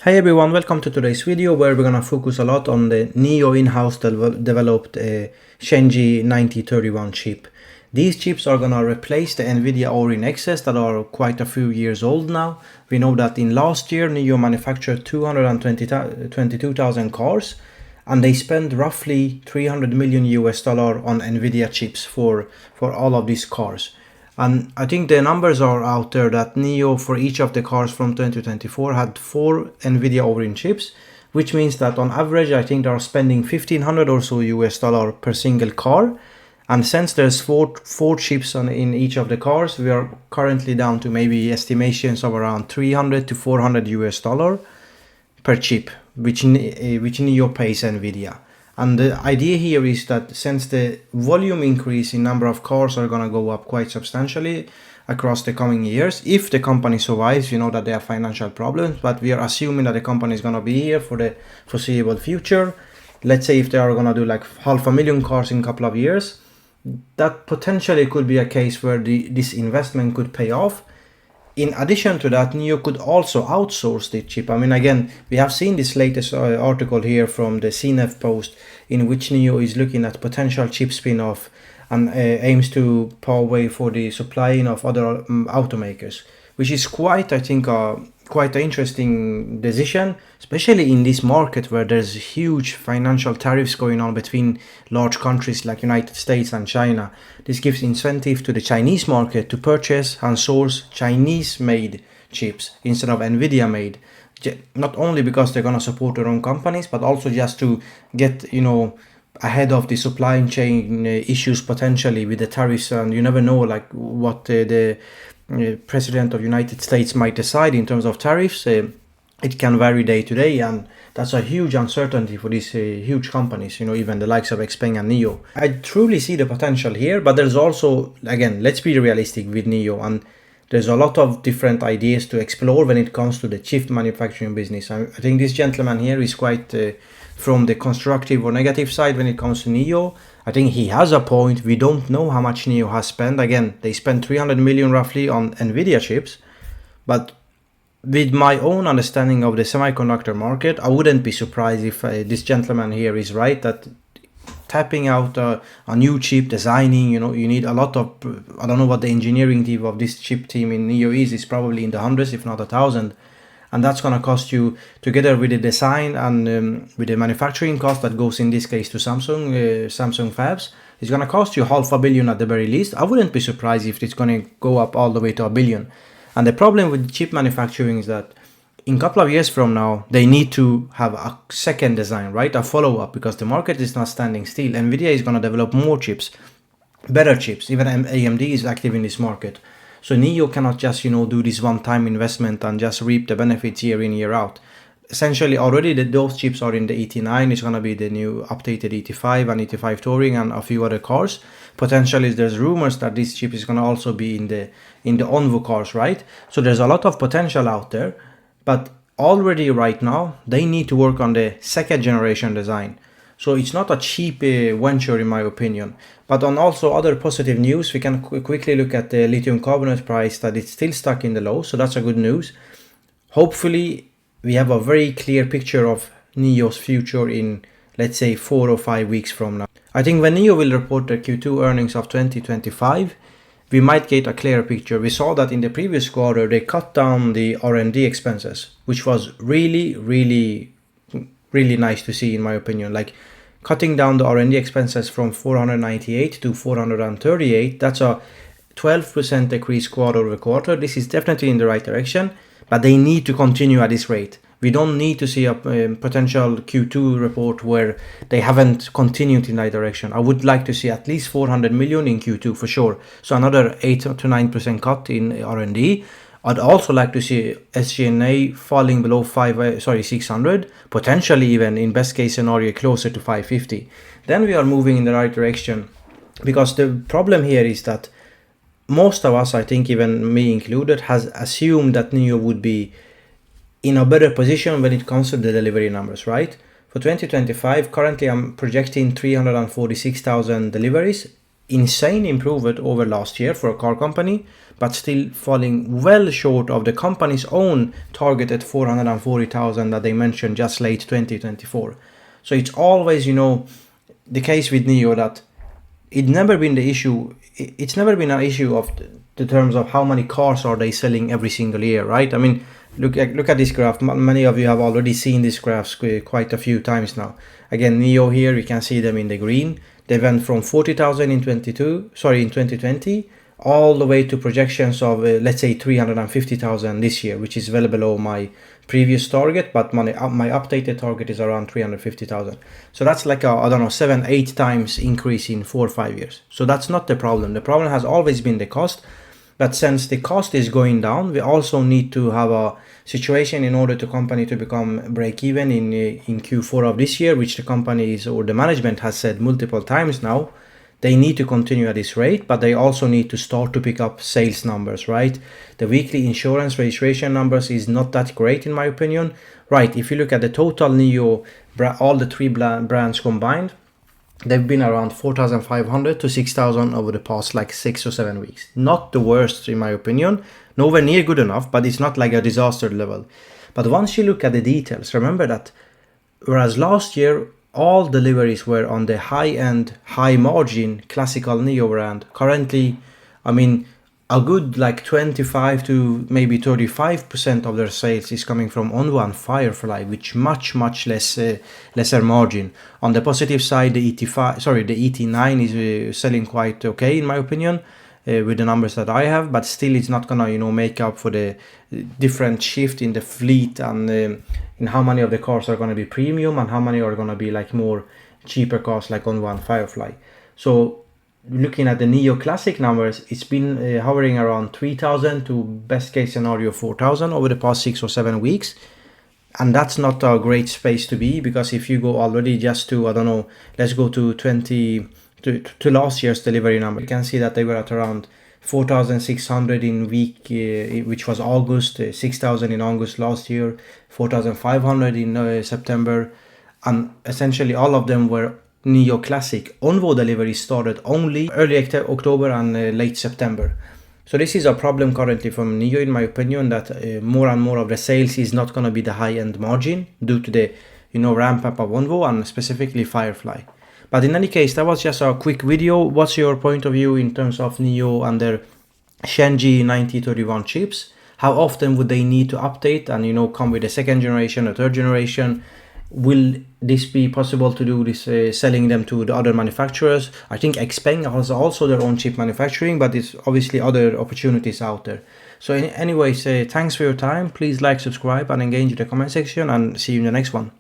Hi everyone, welcome to today's video where we're gonna focus a lot on the NIO in-house developed Shenji 9031 chip. These chips are gonna replace the NVIDIA Orin X's that are quite a few years old now. We know that in last year NIO manufactured 222,000 cars and they spent roughly 300 million US dollar on NVIDIA chips for all of these cars. And I think the numbers are out there that NIO for each of the cars from 2024 had 4 NVIDIA Orin chips, which means that on average, I think they are spending 1500 or so US dollar per single car. And since there's four chips in each of the cars, we are currently down to maybe estimations of around 300 to 400 US dollar per chip, which NIO pays NVIDIA. And the idea here is that since the volume increase in number of cars are going to go up quite substantially across the coming years, if the company survives, you know that they have financial problems, but we are assuming that the company is going to be here for the foreseeable future. Let's say if they are going to do like 500,000 cars in a couple of years, that potentially could be a case where this investment could pay off. In addition to that, NIO could also outsource the chip. I mean, again, we have seen this latest article here from the CNEF post in which NIO is looking at potential chip spin-off and aims to pave way for the supplying of other automakers, which is quite, I think, quite an interesting decision, especially in this market where there's huge financial tariffs going on between large countries like United States and China. This gives incentive to the Chinese market to purchase and source Chinese-made chips instead of NVIDIA-made. Not only because they're going to support their own companies, but also just to get, ahead of the supply chain issues potentially with the tariffs. And you never know like what the President of United States might decide in terms of tariffs. It can vary day to day, and that's a huge uncertainty for these huge companies, even the likes of XPeng and NIO. I truly see the potential here, but there's also, again, let's be realistic with NIO, and there's a lot of different ideas to explore when it comes to the chip manufacturing business. I think this gentleman here is quite from the constructive or negative side when it comes to NIO. I think he has a point. We don't know how much NIO has spent. Again, they spent 300 million roughly on NVIDIA chips, but with my own understanding of the semiconductor market, I wouldn't be surprised if this gentleman here is right, that tapping out a new chip, designing, you need a lot of, I don't know what the engineering team of this chip team in NIO is probably in the hundreds, if not 1,000. And that's going to cost you, together with the design and with the manufacturing cost that goes in this case to Samsung fabs, it's going to cost you $500 million at the very least. I wouldn't be surprised if it's going to go up all the way to $1 billion. And the problem with chip manufacturing is that in a couple of years from now, they need to have a second design, right? A follow-up, because the market is not standing still. NVIDIA is going to develop more chips, better chips. Even AMD is active in this market. So NIO cannot just, do this one-time investment and just reap the benefits year in, year out. Essentially, already those chips are in the ET9. It's going to be the new updated ET5 and ET5 Touring and a few other cars. Potentially, there's rumors that this chip is going to also be in the Onvo cars, right? So there's a lot of potential out there. But already right now, they need to work on the second generation design. So it's not a cheap venture in my opinion. But on also other positive news, we can quickly look at the lithium carbonate price, that it's still stuck in the low. So that's a good news. Hopefully we have a very clear picture of NIO's future in, let's say, 4 or 5 weeks from now. I think when NIO will report their Q2 earnings of 2025, we might get a clearer picture. We saw that in the previous quarter, they cut down the R&D expenses, which was really, really, really nice to see in my opinion. Like cutting down the R&D expenses from 498 to 438, that's a 12% decrease quarter over quarter. This is definitely in the right direction, but they need to continue at this rate. We don't need to see a potential Q2 report where they haven't continued in that direction. I would like to see at least 400 million in Q2 for sure. So another 8 to 9% cut in R&D. I'd also like to see SG&A falling below 600, potentially even in best case scenario closer to 550. Then we are moving in the right direction, because the problem here is that most of us, I think even me included, has assumed that NIO would be in a better position when it comes to the delivery numbers, right? For 2025, currently I'm projecting 346,000 deliveries. insane improvement over last year for a car company, but still falling well short of the company's own target at 440,000 that they mentioned just late 2024. So it's always, the case with NIO that it's never been an issue of the terms of how many cars are they selling every single year, right? I mean, look at this graph. Many of you have already seen these graphs quite a few times now. Again, NIO here, you can see them in the green. They went from 40,000 in 2020 all the way to projections of let's say 350,000 this year, which is well below my previous target, but my updated target is around 350,000. So that's like a, I don't know, 7-8 times increase in 4 or 5 years. So that's not the problem. The problem has always been the cost. But since the cost is going down, we also need to have a situation in order to company to become break even in Q4 of this year, which the company is, or the management has said multiple times now. They need to continue at this rate, but they also need to start to pick up sales numbers, right? The weekly insurance registration numbers is not that great in my opinion, right? If you look at the total NIO, all the three brands combined, they've been around 4,500 to 6,000 over the past like 6 or 7 weeks. Not the worst in my opinion, nowhere near good enough, but it's not like a disaster level. But once you look at the details, remember that whereas last year all deliveries were on the high-end, high-margin classical NIO brand, currently, I mean, a good like 25 to maybe 35% of their sales is coming from Onvo and Firefly, which much lesser margin. On the positive side, the ET9 is selling quite okay in my opinion, with the numbers that I have, but still it's not gonna make up for the different shift in the fleet and in how many of the cars are gonna be premium and how many are gonna be like more cheaper cars like Onvo and Firefly. So looking at the NIO Classic numbers, it's been hovering around 3,000 to best case scenario 4,000 over the past 6 or 7 weeks. And that's not a great space to be, because if you go already just to, I don't know, let's go to to last year's delivery number, you can see that they were at around 4,600 in week, which was August, 6,000 in August last year, 4,500 in September, and essentially all of them were NIO Classic. Onvo delivery started only early October and late September. So this is a problem currently from NIO in my opinion, that more and more of the sales is not going to be the high-end margin due to the ramp up of Onvo and specifically Firefly. But in any case, that was just a quick video. What's your point of view in terms of NIO and their Shenji 9031 chips? How often would they need to update and come with a second generation, a third generation? Will this be possible to do this, selling them to the other manufacturers? I think Xpeng has also their own chip manufacturing, but it's obviously other opportunities out there. So anyways, thanks for your time. Please like, subscribe and engage in the comment section, and see you in the next one.